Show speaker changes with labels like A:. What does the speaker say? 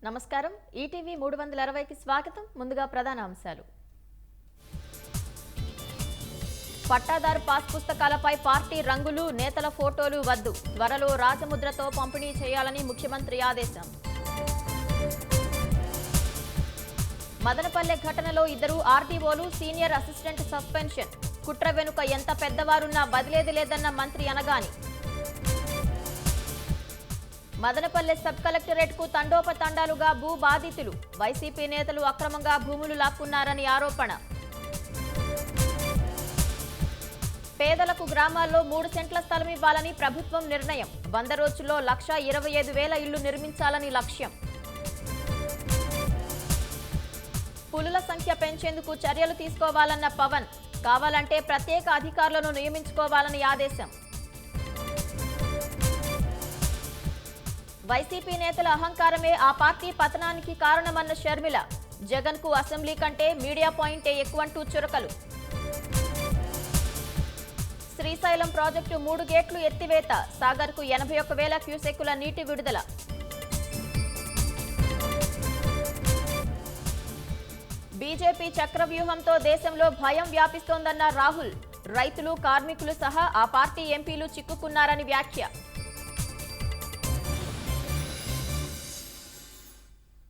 A: నమస్కారం ఈటీవీ 360కి స్వాగతం ముందుగా ప్రధాన అంశాలు పట్టాదారు పాస్ పుస్తకాలపై పార్టీ రంగులు నేతల ఫోటోలు వద్దు త్వరలో రాజముద్రతో పంపిణీ చేయాలని ముఖ్యమంత్రి ఆదేశం మదనపల్లె ఘటనలో ఇద్దరు ఆర్డీఓలు సీనియర్ అసిస్టెంట్ సస్పెన్షన్ కుట్ర వెనుక ఎంత పెద్దవారున్నా బదిలేది లేదన్న మంత్రి అనగాని మదనపల్లె సబ్ కలెక్టరేట్ కు తండోపతండాలుగా భూ బాధితులు వైసీపీ నేతలు అక్రమంగా భూములు లాక్కున్నారని ఆరోపణ పేదలకు గ్రామాల్లో 3 సెంట్ల స్థలం ఇవ్వాలని ప్రభుత్వం నిర్ణయం 100 రోజుల్లో 1,25,000 ఇళ్లు నిర్మించాలని లక్ష్యం పులుల సంఖ్య పెంచేందుకు చర్యలు తీసుకోవాలన్న పవన్ కావాలంటే ప్రత్యేక అధికారులను నియమించుకోవాలని ఆదేశం వైసీపీ నేతల అహంకారమే ఆ పార్టీ పతనానికి కారణమన్న షర్మిల జగన్ కు అసెంబ్లీ కంటే మీడియా పాయింటే ఎక్కువంటూ చురకలు శ్రీశైలం ప్రాజెక్టు 3 గేట్లు ఎత్తివేత సాగర్ కు 81,000 క్యూసెక్కుల నీటి విడుదల బీజేపీ చక్రవ్యూహంతో దేశంలో భయం వ్యాపిస్తోందన్న రాహుల్ రైతులు కార్మికులు సహా ఆ పార్టీ ఎంపీలు చిక్కుకున్నారని వ్యాఖ్య